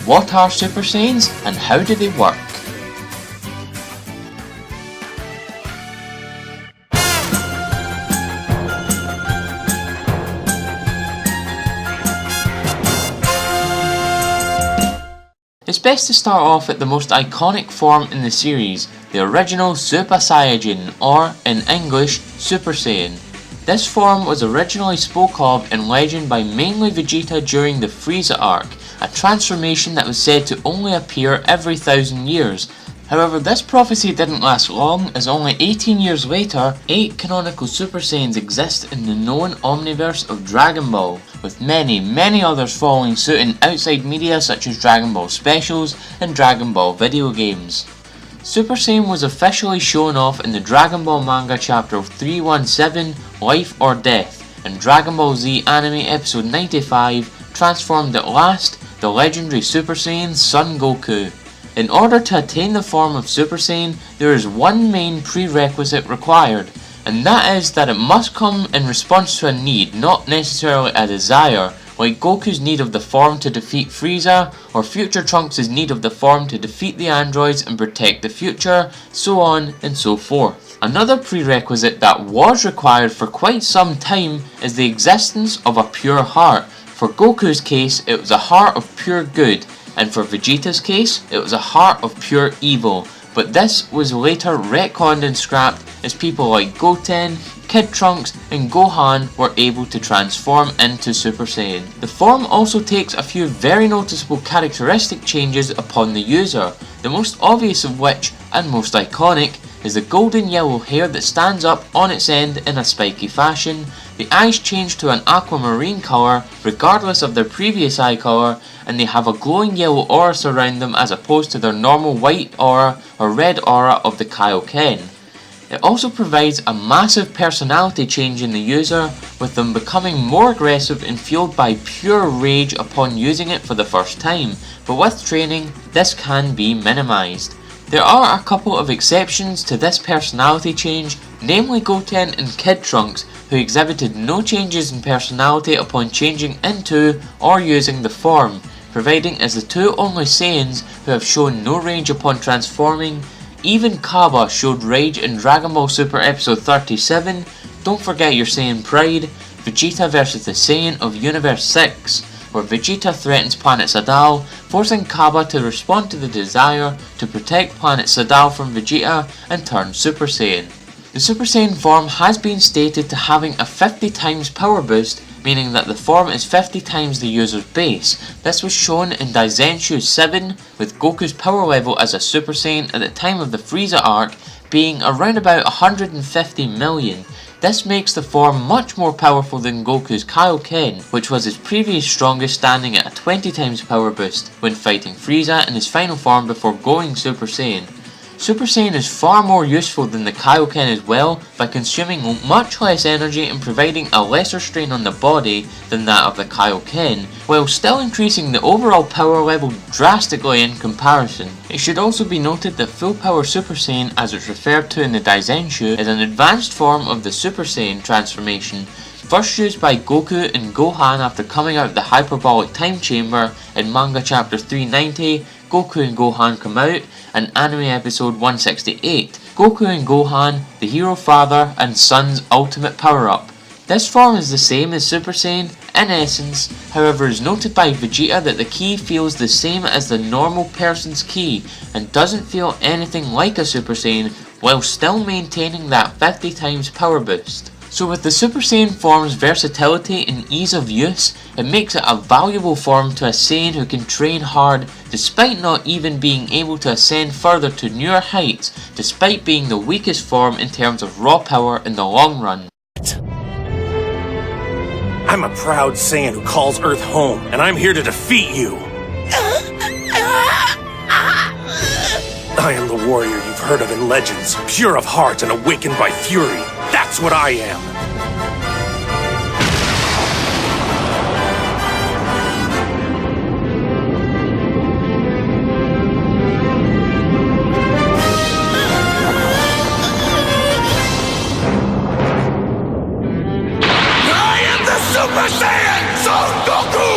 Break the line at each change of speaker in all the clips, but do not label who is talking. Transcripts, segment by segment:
What are Super Saiyans and how do they work? It's best to start off at the most iconic form in the series, the original Super Saiyan, or in English, Super Saiyan. This form was originally spoke of in legend by mainly Vegeta during the Frieza arc, a transformation that was said to only appear every 1,000 years. However, this prophecy didn't last long, as only 18 years later, 8 canonical Super Saiyans exist in the known omniverse of Dragon Ball, with many others following suit in outside media such as Dragon Ball specials and Dragon Ball video games. Super Saiyan was officially shown off in the Dragon Ball manga chapter 317, Life or Death, and Dragon Ball Z anime episode 95 transformed at last the legendary Super Saiyan Son Goku. In order to attain the form of Super Saiyan, there is one main prerequisite required, and that is that it must come in response to a need, not necessarily a desire, like Goku's need of the form to defeat Frieza, or future Trunks' need of the form to defeat the androids and protect the future, so on and so forth. Another prerequisite that was required for quite some time is the existence of a pure heart. For Goku's case, it was a heart of pure good, and for Vegeta's case, it was a heart of pure evil, but this was later retconned and scrapped as people like Goten, Kid Trunks and Gohan were able to transform into Super Saiyan. The form also takes a few very noticeable characteristic changes upon the user, the most obvious of which, and most iconic, is the golden yellow hair that stands up on its end in a spiky fashion, the eyes change to an aquamarine colour regardless of their previous eye colour, and they have a glowing yellow aura surround them as opposed to their normal white aura or red aura of the Kaioken. It also provides a massive personality change in the user, with them becoming more aggressive and fueled by pure rage upon using it for the first time, but with training this can be minimised. There are a couple of exceptions to this personality change, namely Goten and Kid Trunks, who exhibited no changes in personality upon changing into or using the form, providing as the two only Saiyans who have shown no rage upon transforming. Even Kaba showed rage in Dragon Ball Super episode 37, Don't Forget Your Saiyan Pride, Vegeta vs the Saiyan of Universe 6, where Vegeta threatens planet Sadal, forcing Kaba to respond to the desire to protect planet Sadal from Vegeta and turn Super Saiyan. The Super Saiyan form has been stated to having a 50 times power boost, meaning that the form is 50 times the user's base. This was shown in Daizenshu 7, with Goku's power level as a Super Saiyan at the time of the Frieza arc being around about 150 million. This makes the form much more powerful than Goku's Kaioken, which was his previous strongest, standing at a 20 times power boost when fighting Frieza in his final form before going Super Saiyan. Super Saiyan is far more useful than the Kaioken as well, by consuming much less energy and providing a lesser strain on the body than that of the Kaioken, while still increasing the overall power level drastically in comparison. It should also be noted that Full Power Super Saiyan, as it's referred to in the Daizenshu, is an advanced form of the Super Saiyan transformation, first used by Goku and Gohan after coming out of the hyperbolic time chamber in manga chapter 390, Goku and Gohan come out, and anime episode 168, Goku and Gohan, the hero father and son's ultimate power-up. This form is the same as Super Saiyan in essence, however is noted by Vegeta that the ki feels the same as the normal person's ki and doesn't feel anything like a Super Saiyan, while still maintaining that 50 times power boost. So with the Super Saiyan form's versatility and ease of use, it makes it a valuable form to a Saiyan who can train hard despite not even being able to ascend further to newer heights, despite being the weakest form in terms of raw power in the long run.
I'm a proud Saiyan who calls Earth home, and I'm here to defeat you! I am the warrior you've heard of in legends, pure of heart and awakened by fury. That's what I am! I am the Super Saiyan Son Goku!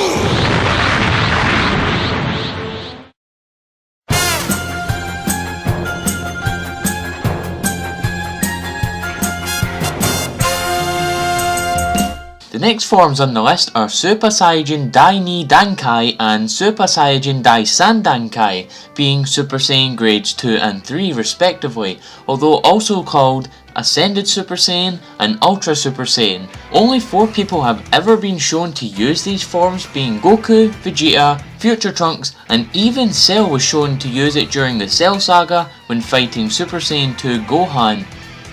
The next forms on the list are Super Saiyan Dai Ni Dankai and Super Saiyan Dai San Dankai, being Super Saiyan grades 2 and 3 respectively, although also called Ascended Super Saiyan and Ultra Super Saiyan. Only 4 people have ever been shown to use these forms, being Goku, Vegeta, Future Trunks, and even Cell was shown to use it during the Cell Saga when fighting Super Saiyan 2 Gohan.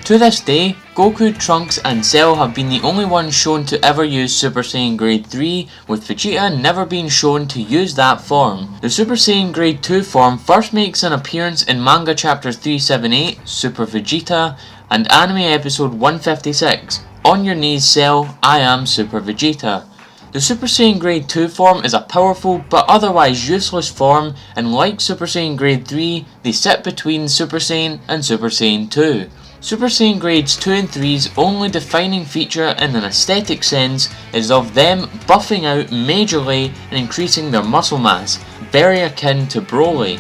To this day, Goku, Trunks and Cell have been the only ones shown to ever use Super Saiyan Grade 3, with Vegeta never being shown to use that form. The Super Saiyan Grade 2 form first makes an appearance in manga chapter 378, Super Vegeta, and anime episode 156, On Your Knees Cell, I Am Super Vegeta. The Super Saiyan Grade 2 form is a powerful but otherwise useless form, and like Super Saiyan Grade 3, they sit between Super Saiyan and Super Saiyan 2. Super Saiyan Grades 2 and 3's only defining feature in an aesthetic sense is of them buffing out majorly and increasing their muscle mass, very akin to Broly.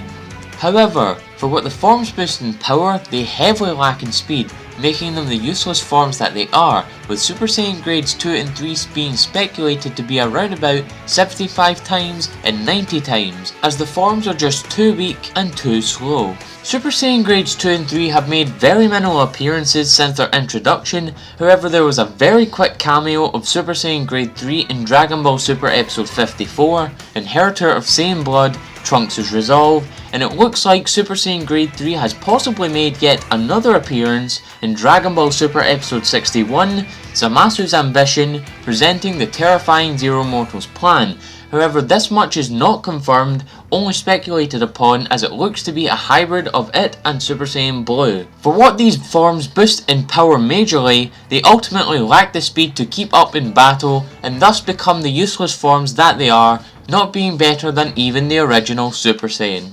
However, for what the forms boost in power, they heavily lack in speed, making them the useless forms that they are, with Super Saiyan Grades 2 and 3 being speculated to be around about 75 times and 90 times, as the forms are just too weak and too slow. Super Saiyan Grades 2 and 3 have made very minimal appearances since their introduction, however there was a very quick cameo of Super Saiyan Grade 3 in Dragon Ball Super Episode 54, Inheritor of Saiyan Blood, Trunks' Resolve, and it looks like Super Saiyan Grade 3 has possibly made yet another appearance in Dragon Ball Super Episode 61, Zamasu's Ambition, presenting the terrifying Zero Mortal's plan. However, this much is not confirmed, only speculated upon, as it looks to be a hybrid of it and Super Saiyan Blue. For what these forms boost in power majorly, they ultimately lack the speed to keep up in battle, and thus become the useless forms that they are, not being better than even the original Super Saiyan.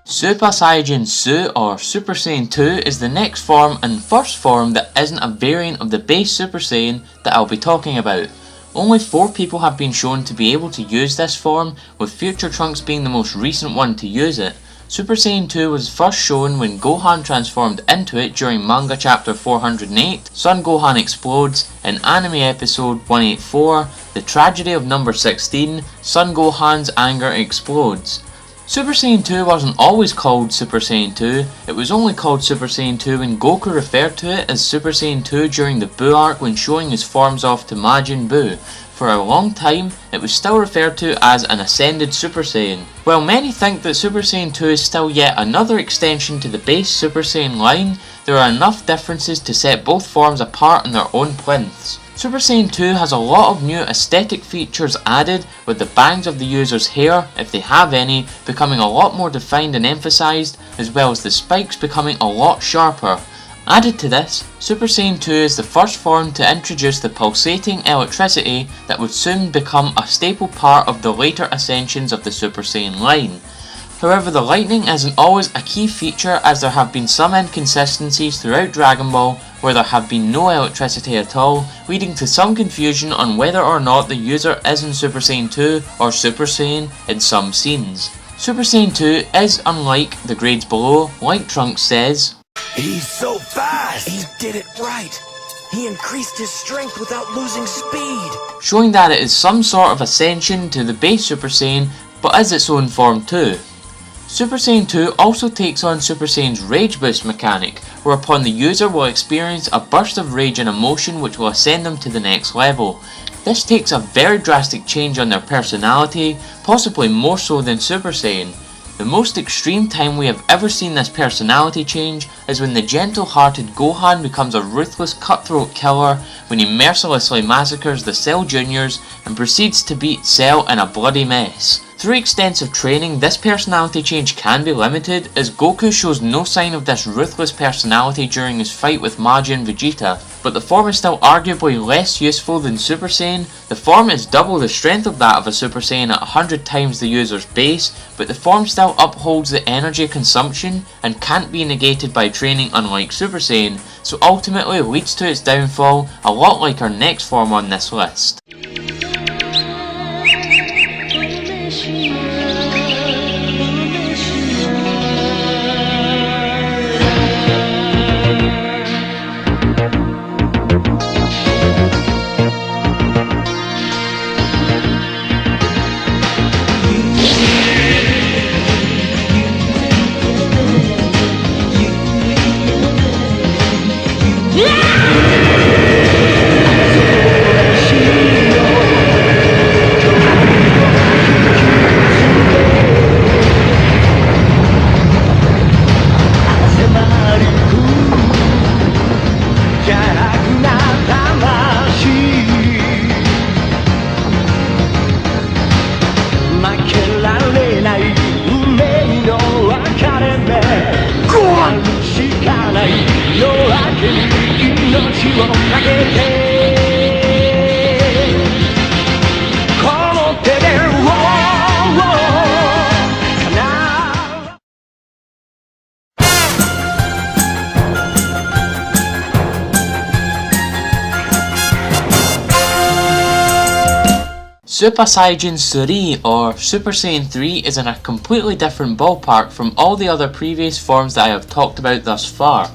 Super Saiyan Su or Super Saiyan 2 is the next form and first form that isn't a variant of the base Super Saiyan that I'll be talking about. Only 4 people have been shown to be able to use this form, with Future Trunks being the most recent one to use it. Super Saiyan 2 was first shown when Gohan transformed into it during manga chapter 408, Son Gohan Explodes, in anime episode 184, The Tragedy of Number 16, Son Gohan's Anger Explodes. Super Saiyan 2 wasn't always called Super Saiyan 2, it was only called Super Saiyan 2 when Goku referred to it as Super Saiyan 2 during the Buu arc when showing his forms off to Majin Buu. For a long time, it was still referred to as an Ascended Super Saiyan. While many think that Super Saiyan 2 is still yet another extension to the base Super Saiyan line, there are enough differences to set both forms apart on their own plinths. Super Saiyan 2 has a lot of new aesthetic features added, with the bangs of the user's hair, if they have any, becoming a lot more defined and emphasised, as well as the spikes becoming a lot sharper. Added to this, Super Saiyan 2 is the first form to introduce the pulsating electricity that would soon become a staple part of the later ascensions of the Super Saiyan line. However, the lightning isn't always a key feature, as there have been some inconsistencies throughout Dragon Ball where there have been no electricity at all, leading to some confusion on whether or not the user is in Super Saiyan 2 or Super Saiyan in some scenes. Super Saiyan 2 is unlike the grades below, like Trunks says,
"He's so fast! He did it right! He increased his strength without losing speed!"
showing that it is some sort of ascension to the base Super Saiyan, but is its own form too. Super Saiyan 2 also takes on Super Saiyan's Rage Boost mechanic, whereupon the user will experience a burst of rage and emotion which will ascend them to the next level. This takes a very drastic change on their personality, possibly more so than Super Saiyan. The most extreme time we have ever seen this personality change is when the gentle-hearted Gohan becomes a ruthless cutthroat killer when he mercilessly massacres the Cell Juniors and proceeds to beat Cell in a bloody mess. Through extensive training, this personality change can be limited, as Goku shows no sign of this ruthless personality during his fight with Majin and Vegeta, but the form is still arguably less useful than Super Saiyan. The form is double the strength of that of a Super Saiyan at 100 times the user's base, but the form still upholds the energy consumption and can't be negated by training, unlike Super Saiyan, so ultimately leads to its downfall, a lot like our next form on this list. Super Saiyan 3 or Super Saiyan 3 is in a completely different ballpark from all the other previous forms that I have talked about thus far.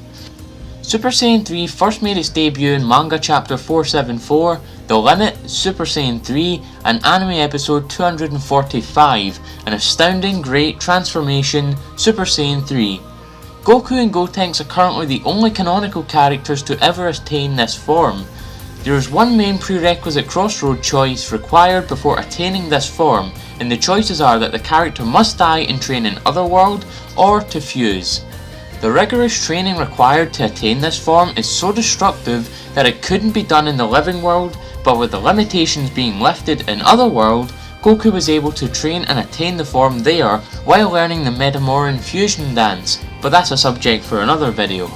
Super Saiyan 3 first made its debut in manga chapter 474, The Limit, Super Saiyan 3, and anime episode 245, An Astounding Great Transformation, Super Saiyan 3. Goku and Gotenks are currently the only canonical characters to ever attain this form. There is one main prerequisite crossroad choice required before attaining this form, and the choices are that the character must die and train in Otherworld, or to fuse. The rigorous training required to attain this form is so destructive that it couldn't be done in the living world, but with the limitations being lifted in Otherworld, Goku was able to train and attain the form there while learning the Medamoran fusion dance, but that's a subject for another video.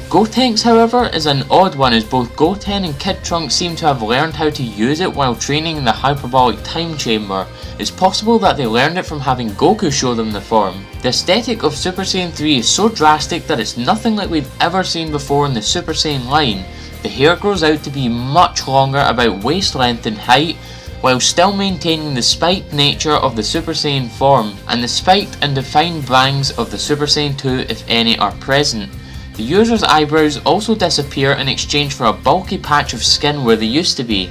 Gotenks, however, is an odd one, as both Goten and Kid Trunks seem to have learned how to use it while training in the hyperbolic time chamber. It's possible that they learned it from having Goku show them the form. The aesthetic of Super Saiyan 3 is so drastic that it's nothing like we've ever seen before in the Super Saiyan line. The hair grows out to be much longer, about waist length in height, while still maintaining the spiked nature of the Super Saiyan form, and the spiked and defined bangs of the Super Saiyan 2 if any are present. The user's eyebrows also disappear in exchange for a bulky patch of skin where they used to be.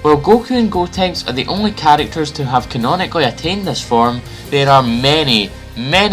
While Goku and Gotenks are the only characters to have canonically attained this form, there are many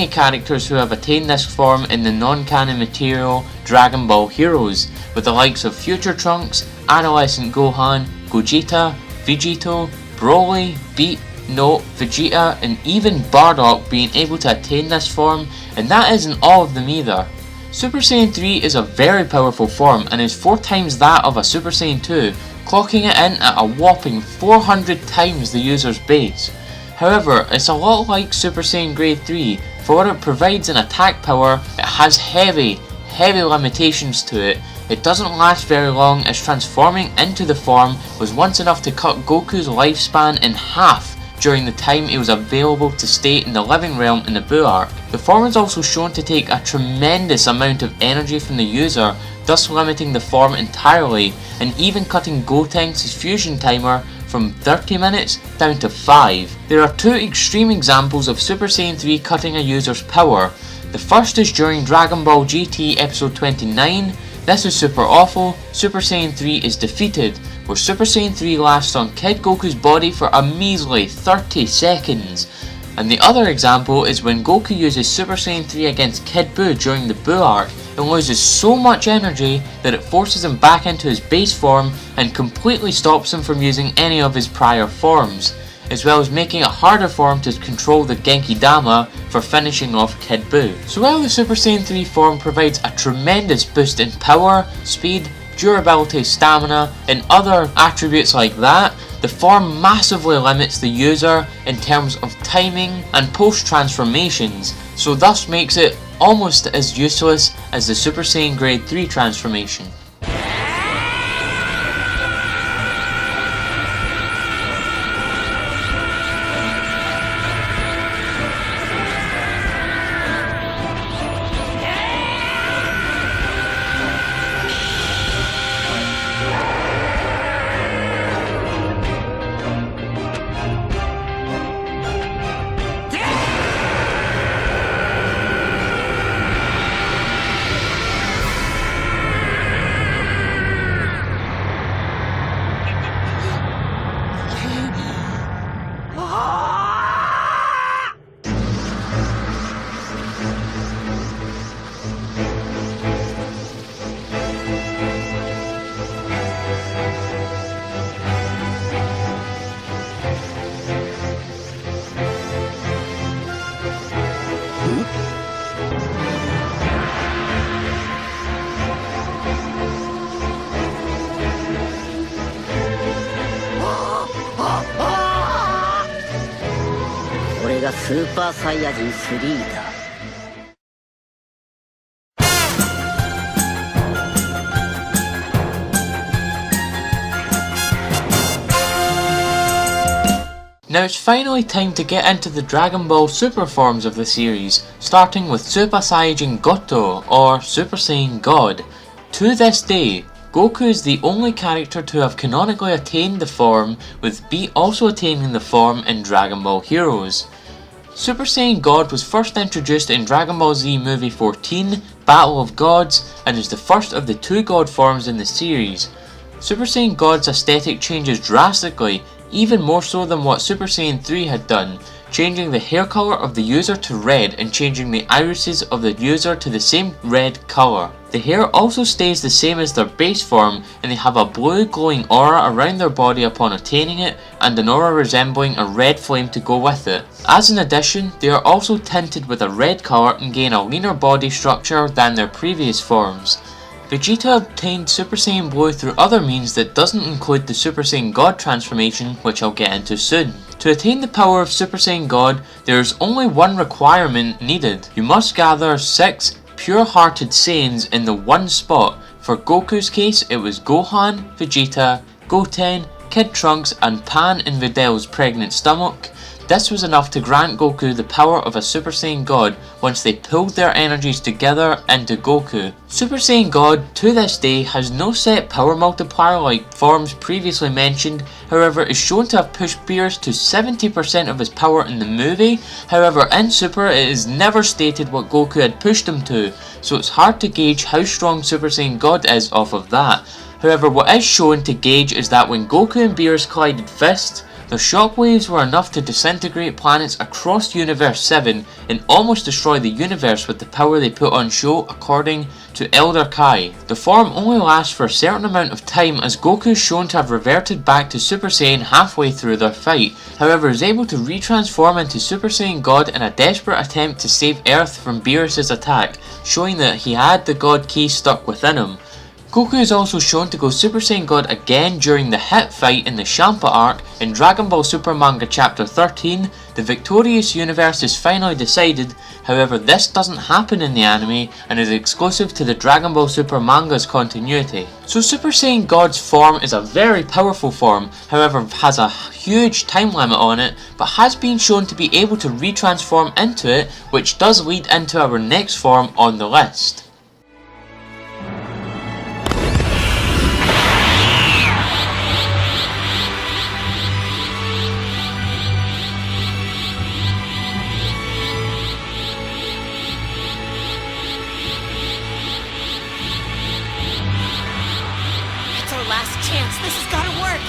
characters who have attained this form in the non-canon material Dragon Ball Heroes, with the likes of Future Trunks, Adolescent Gohan, Gogeta, Vegito, Broly, Beat, Note, Vegeta, and even Bardock being able to attain this form, and that isn't all of them either. Super Saiyan 3 is a very powerful form and is 4 times that of a Super Saiyan 2, clocking it in at a whopping 400 times the user's base. However, it's a lot like Super Saiyan Grade 3, for what it provides in attack power, it has heavy limitations to it. It doesn't last very long, as transforming into the form was once enough to cut Goku's lifespan in half during the time it was available to stay in the living realm in the Buu arc. The form is also shown to take a tremendous amount of energy from the user, thus limiting the form entirely, and even cutting Gotenks' fusion timer from 30 minutes down to 5. There are 2 extreme examples of Super Saiyan 3 cutting a user's power. The first is during Dragon Ball GT episode 29. This is super awful. Super Saiyan 3 is defeated, where Super Saiyan 3 lasts on Kid Goku's body for a measly 30 seconds. And the other example is when Goku uses Super Saiyan 3 against Kid Buu during the Buu arc and loses so much energy that it forces him back into his base form and completely stops him from using any of his prior forms. as well as making it harder for him to control the Genki Dama for finishing off Kid Buu. So while the Super Saiyan 3 form provides a tremendous boost in power, speed, durability, stamina, and other attributes like that, the form massively limits the user in terms of timing and post-transformations, so thus makes it almost as useless as the Super Saiyan Grade 3 transformation.
Super Saiyan 3だ。
Now it's finally time to get into the Dragon Ball Super forms of the series, starting with Super Saiyan Goto, or Super Saiyan God. To this day, Goku is the only character to have canonically attained the form, with Beat also attaining the form in Dragon Ball Heroes. Super Saiyan God was first introduced in Dragon Ball Z Movie 14, Battle of Gods, and is the first of the two God forms in the series. Super Saiyan God's aesthetic changes drastically, even more so than what Super Saiyan 3 had done, changing the hair colour of the user to red and changing the irises of the user to the same red colour. The hair also stays the same as their base form, and they have a blue glowing aura around their body upon attaining it, and an aura resembling a red flame to go with it. As an addition, they are also tinted with a red colour and gain a leaner body structure than their previous forms. Vegeta obtained Super Saiyan Blue through other means that doesn't include the Super Saiyan God transformation, which I'll get into soon. To attain the power of Super Saiyan God, there is only one requirement needed. You must gather 6 pure-hearted Saiyans in the one spot. For Goku's case, it was Gohan, Vegeta, Goten, Kid Trunks, and Pan in Vidal's pregnant stomach. This was enough to grant Goku the power of a Super Saiyan God once they pulled their energies together into Goku. Super Saiyan God to this day has no set power multiplier like forms previously mentioned, however is shown to have pushed Beerus to 70% of his power in the movie. However in Super it is never stated what Goku had pushed him to, so it's hard to gauge how strong Super Saiyan God is off of that. However, what is shown to gauge is that when Goku and Beerus collided fists, their shockwaves were enough to disintegrate planets across Universe 7 and almost destroy the universe with the power they put on show, according to Elder Kai. The form only lasts for a certain amount of time, as Goku is shown to have reverted back to Super Saiyan halfway through their fight, however is able to retransform into Super Saiyan God in a desperate attempt to save Earth from Beerus' attack, showing that he had the God Key stuck within him. Goku is also shown to go Super Saiyan God again during the hit fight in the Champa arc in Dragon Ball Super Manga Chapter 13. The victorious universe is finally decided, however this doesn't happen in the anime and is exclusive to the Dragon Ball Super manga's continuity. So Super Saiyan God's form is a very powerful form, however has a huge time limit on it, but has been shown to be able to retransform into it, which does lead into our next form on the list.
Last chance, this has gotta work!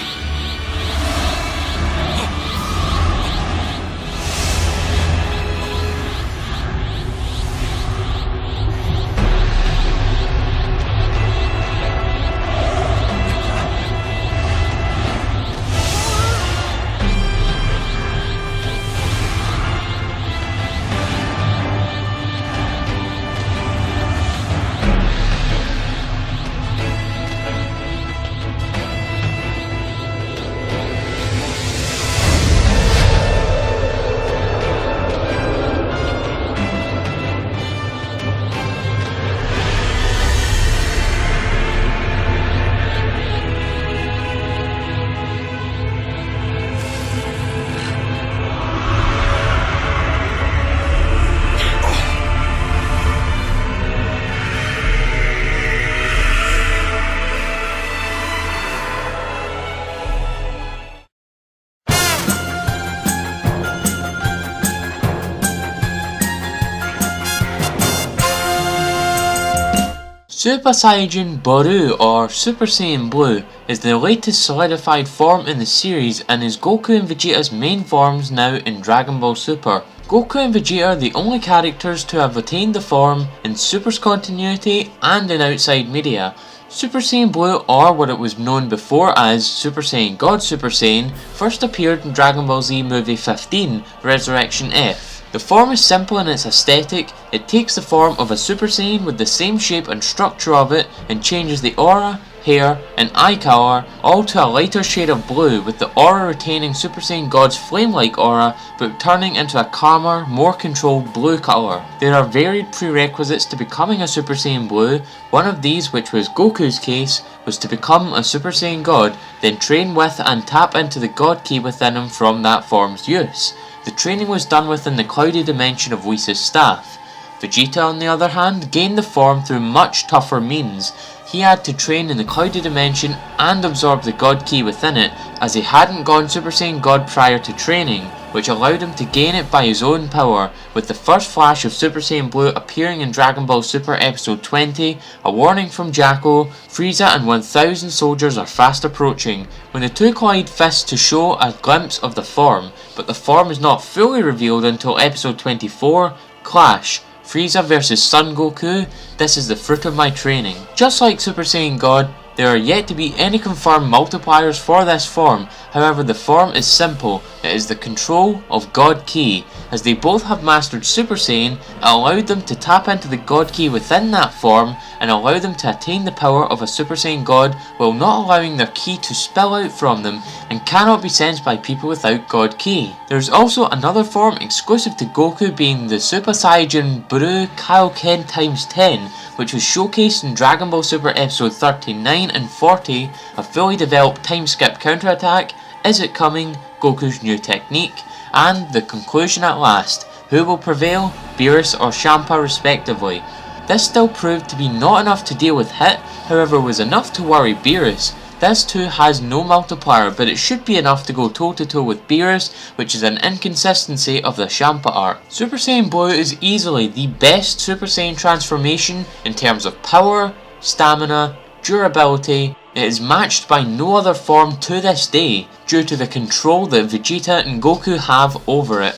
Super Saiyan Blue or Super Saiyan Blue is the latest solidified form in the series and is Goku and Vegeta's main forms now in Dragon Ball Super. Goku and Vegeta are the only characters to have attained the form in Super's continuity and in outside media. Super Saiyan Blue, or what it was known before as Super Saiyan God Super Saiyan, first appeared in Dragon Ball Z Movie 15, Resurrection F. The form is simple in its aesthetic. It takes the form of a Super Saiyan with the same shape and structure of it and changes the aura, hair and eye colour all to a lighter shade of blue, with the aura retaining Super Saiyan God's flame-like aura but turning into a calmer, more controlled blue colour. There are varied prerequisites to becoming a Super Saiyan Blue. One of these, which was Goku's case, was to become a Super Saiyan God, then train with and tap into the God Ki within him from that form's use. The training was done within the cloudy dimension of Whis' staff. Vegeta, on the other hand, gained the form through much tougher means. He had to train in the cloudy dimension and absorb the God Ki within it, as he hadn't gone Super Saiyan God prior to training, which allowed him to gain it by his own power, with the first flash of Super Saiyan Blue appearing in Dragon Ball Super Episode 20, a warning from Jacko, Frieza and 1000 soldiers are fast approaching, when the two collide fists to show a glimpse of the form, but the form is not fully revealed until Episode 24, Clash. Frieza vs Son Goku, this is the fruit of my training. Just like Super Saiyan God, there are yet to be any confirmed multipliers for this form. However, the form is simple. It is the control of God Ki. As they both have mastered Super Saiyan, it allowed them to tap into the God Ki within that form and allow them to attain the power of a Super Saiyan God while not allowing their Ki to spill out from them and cannot be sensed by people without God Ki. There is also another form exclusive to Goku, being the Super Saiyan Blue Kaioken x 10, which was showcased in Dragon Ball Super Episode 39 and 40, a fully developed time skip counterattack, Is It Coming, Goku's new technique, and the conclusion at last. Who will prevail, Beerus or Champa respectively? This still proved to be not enough to deal with Hit, however was enough to worry Beerus. This too has no multiplier, but it should be enough to go toe to toe with Beerus, which is an inconsistency of the Champa art. Super Saiyan Blue is easily the best Super Saiyan transformation in terms of power, stamina, durability. It is matched by no other form to this day, due to the control that Vegeta and Goku have over it.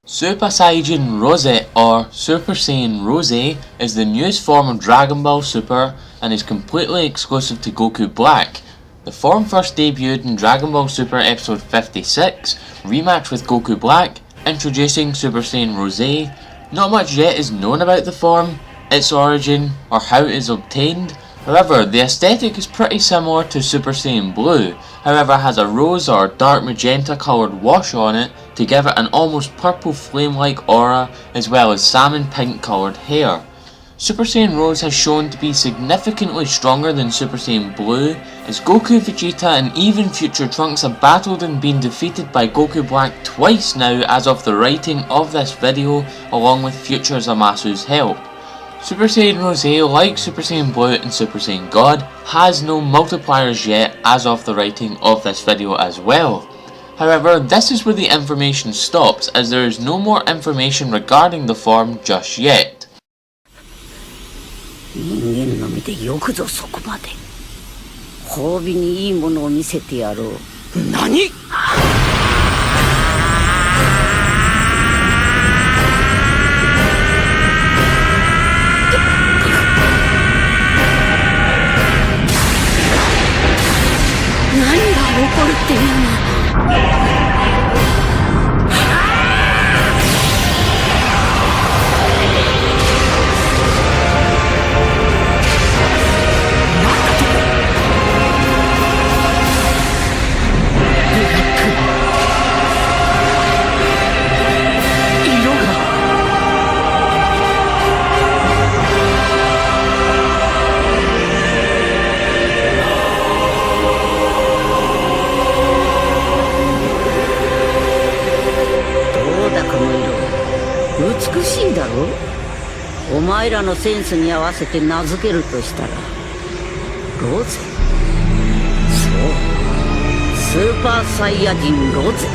Super Saiyan Rose or Super Saiyan Rose is the newest form of Dragon Ball Super and is completely exclusive to Goku Black. The form first debuted in Dragon Ball Super Episode 56, rematch with Goku Black, introducing Super Saiyan Rose. Not much yet is known about the form, its origin, or how it is obtained. However, the aesthetic is pretty similar to Super Saiyan Blue, however has a rose or dark magenta coloured wash on it to give it an almost purple flame-like aura, as well as salmon pink coloured hair. Super Saiyan Rose has shown to be significantly stronger than Super Saiyan Blue, as Goku, Vegeta and even future Trunks have battled and been defeated by Goku Black twice now as of the writing of this video, along with future Zamasu's help. Super Saiyan Rose, like Super Saiyan Blue and Super Saiyan God, has no multipliers yet as of the writing of this video as well. However, this is where the information stops, as there is no more information regarding the form just yet.
人間の目でよくぞそこまで。褒美にいいものを見せてやろう。
何？
何が起こるっていうの？美しいだろ？お前らのセンスに合わせて名付けるとしたらロゼ。そう、スーパーサイヤ人ロゼ。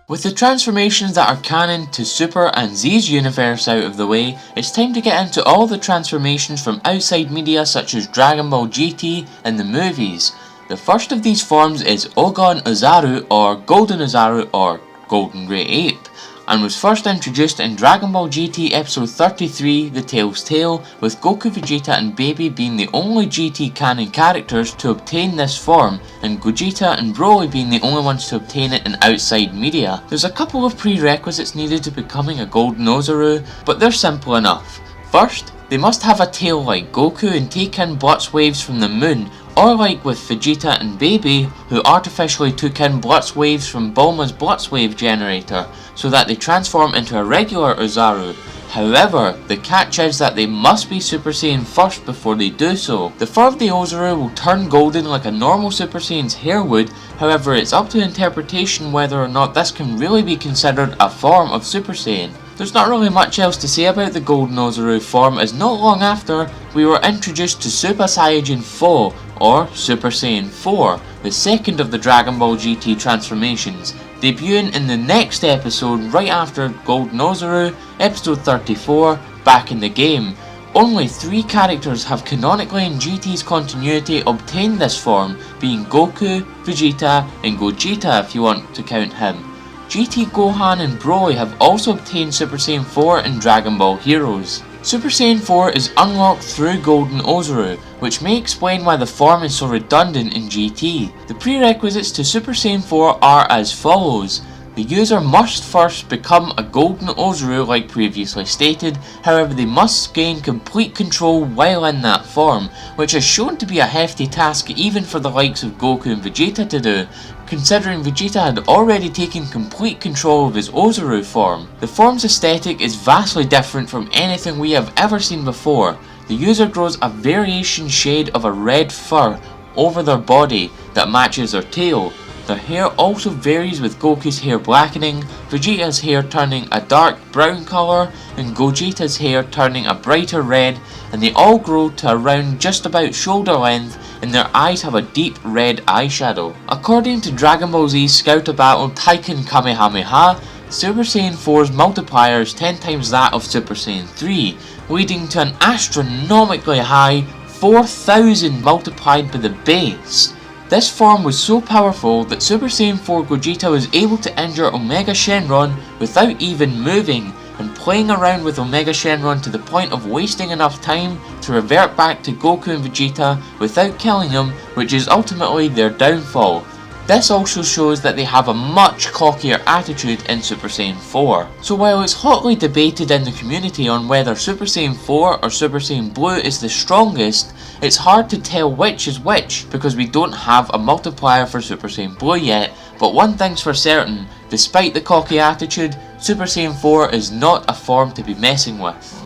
With the transformations that are canon to Super and Z's universe out of the way, it's time to get into all the transformations from outside media such as Dragon Ball GT and the movies. The first of these forms is Ogon Uzaru or Golden Uzaru or Golden Grey Ape, and was first introduced in Dragon Ball GT episode 33, The Tail's Tale, with Goku, Vegeta and Baby being the only GT canon characters to obtain this form, and Gogeta and Broly being the only ones to obtain it in outside media. There's a couple of prerequisites needed to becoming a Golden Ozaru, but they're simple enough. First, they must have a tail like Goku and take in Blitz waves from the moon, or like with Vegeta and Baby, who artificially took in Blitz waves from Bulma's Blitz wave generator, so that they transform into a regular Ozaru. However, the catch is that they must be Super Saiyan first before they do so. The fur of the Ozaru will turn golden like a normal Super Saiyan's hair would, however it's up to interpretation whether or not this can really be considered a form of Super Saiyan. There's not really much else to say about the Golden Ozaru form, as not long after, we were introduced to Super Saiyajin 4, or Super Saiyan 4, the second of the Dragon Ball GT transformations, debuting in the next episode right after Golden Ozaru, episode 34, Back in the Game. Only 3 characters have canonically in GT's continuity obtained this form, being Goku, Vegeta, and Gogeta if you want to count him. GT Gohan and Broly have also obtained Super Saiyan 4 in Dragon Ball Heroes. Super Saiyan 4 is unlocked through Golden Ozaru, which may explain why the form is so redundant in GT. The prerequisites to Super Saiyan 4 are as follows. The user must first become a Golden Ozaru like previously stated, however they must gain complete control while in that form, which is shown to be a hefty task even for the likes of Goku and Vegeta to do, considering Vegeta had already taken complete control of his Ozaru form. The form's aesthetic is vastly different from anything we have ever seen before. The user grows a variation shade of a red fur over their body that matches their tail. Their hair also varies, with Goku's hair blackening, Vegeta's hair turning a dark brown colour, and Gogeta's hair turning a brighter red, and they all grow to around just about shoulder length, and their eyes have a deep red eyeshadow. According to Dragon Ball Z Scouter Battle Taiken Kamehameha, Super Saiyan 4's multiplier is 10 times that of Super Saiyan 3, leading to an astronomically high 4,000 multiplied by the base. This form was so powerful that Super Saiyan 4 Gogeta was able to injure Omega Shenron without even moving, and playing around with Omega Shenron to the point of wasting enough time to revert back to Goku and Vegeta without killing them, which is ultimately their downfall. This also shows that they have a much cockier attitude in Super Saiyan 4. So while it's hotly debated in the community on whether Super Saiyan 4 or Super Saiyan Blue is the strongest, it's hard to tell which is which because we don't have a multiplier for Super Saiyan Blue yet, but one thing's for certain, despite the cocky attitude, Super Saiyan 4 is not a form to be messing with.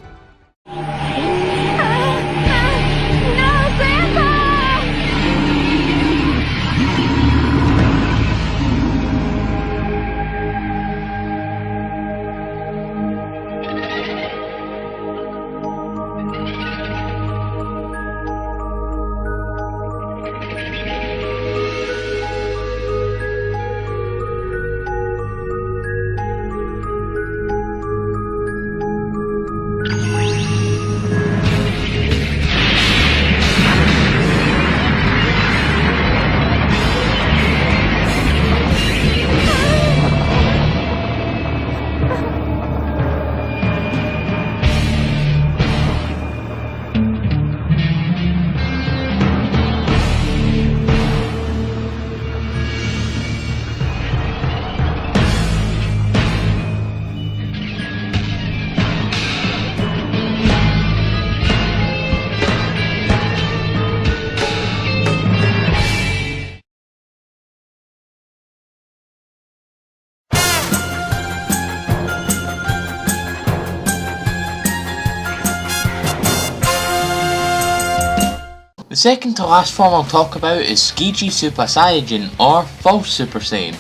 The second to last form I'll talk about is Skiji Super Saiyajin or False Super Saiyan.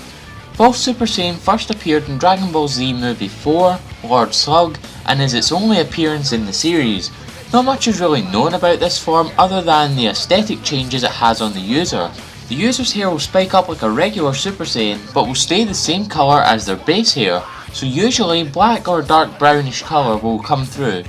False Super Saiyan first appeared in Dragon Ball Z Movie 4, Lord Slug, and is its only appearance in the series. Not much is really known about this form other than the aesthetic changes it has on the user. The user's hair will spike up like a regular Super Saiyan, but will stay the same colour as their base hair, so usually black or dark brownish colour will come through.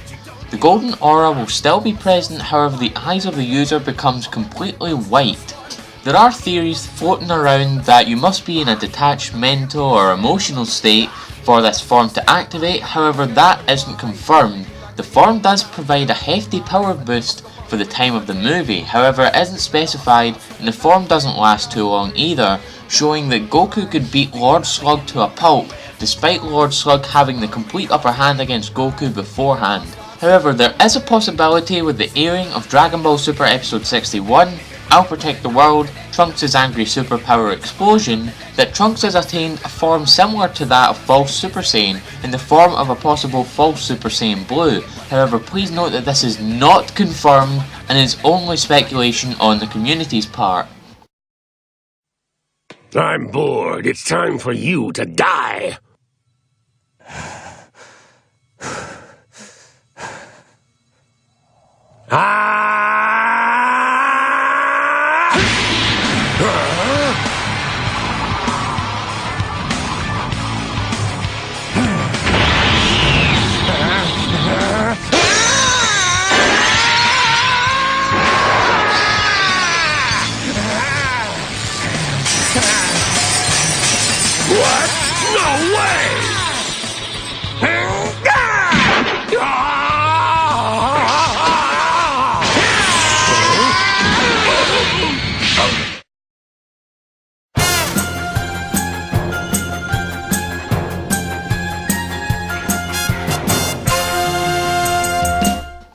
The golden aura will still be present, however the eyes of the user becomes completely white. There are theories floating around that you must be in a detached mental or emotional state for this form to activate, however that isn't confirmed. The form does provide a hefty power boost for the time of the movie, however it isn't specified and the form doesn't last too long either, showing that Goku could beat Lord Slug to a pulp despite Lord Slug having the complete upper hand against Goku beforehand. However, there is a possibility with the airing of Dragon Ball Super Episode 61, I'll Protect the World, Trunks' Angry Superpower Explosion, that Trunks has attained a form similar to that of False Super Saiyan in the form of a possible False Super Saiyan Blue. However, please note that this is not confirmed and is only speculation on the community's part.
I'm bored. It's time for you to die. What? No way!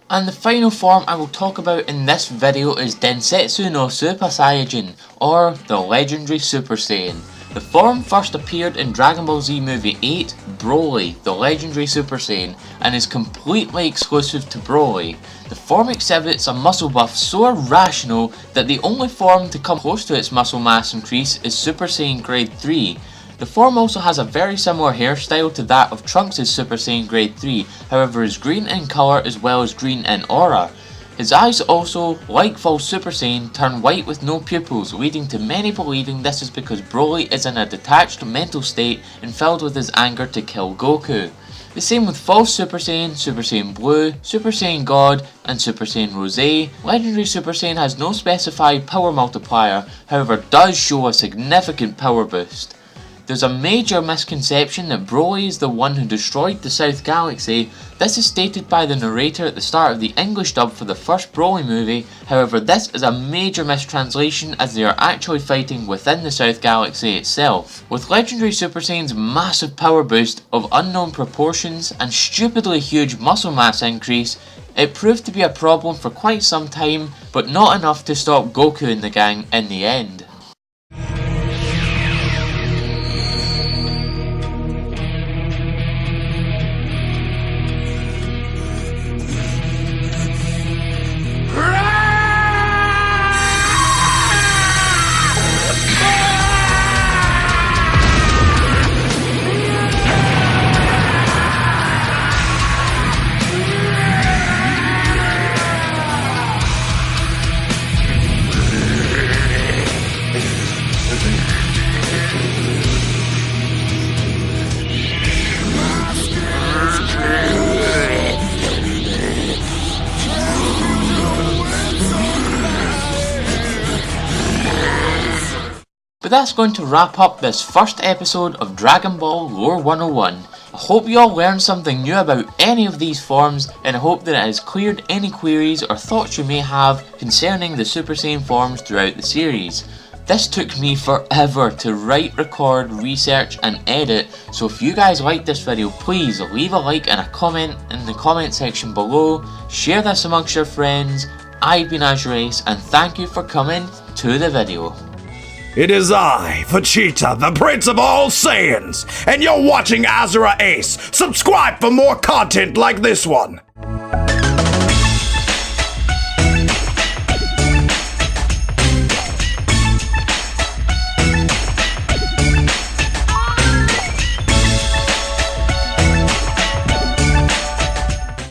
And the final form I will talk about in this video is Densetsu no Super Saiyajin, or the legendary Super Saiyan. The form first appeared in Dragon Ball Z Movie 8, Broly, the legendary Super Saiyan, and is completely exclusive to Broly. The form exhibits a muscle buff so irrational that the only form to come close to its muscle mass increase is Super Saiyan Grade 3. The form also has a very similar hairstyle to that of Trunks' Super Saiyan Grade 3, however is green in colour as well as green in aura. His eyes also, like False Super Saiyan, turn white with no pupils, leading to many believing this is because Broly is in a detached mental state and filled with his anger to kill Goku. The same with False Super Saiyan, Super Saiyan Blue, Super Saiyan God, and Super Saiyan Rosé. Legendary Super Saiyan has no specified power multiplier, however does show a significant power boost. There's a major misconception that Broly is the one who destroyed the South Galaxy. This is stated by the narrator at the start of the English dub for the first Broly movie, however this is a major mistranslation as they are actually fighting within the South Galaxy itself. With Legendary Super Saiyan's massive power boost of unknown proportions and stupidly huge muscle mass increase, it proved to be a problem for quite some time, but not enough to stop Goku and the gang in the end. But that's going to wrap up this first episode of Dragon Ball Lore 101. I hope you all learned something new about any of these forms, and I hope that it has cleared any queries or thoughts you may have concerning the Super Saiyan forms throughout the series. This took me forever to write, record, research and edit, so if you guys liked this video, please leave a like and a comment in the comment section below, share this amongst your friends. I've been AzureAce and thank you for coming to the video.
It is I, Vegeta, the Prince of all Saiyans, and you're watching AzureAce. Subscribe for more content like this one.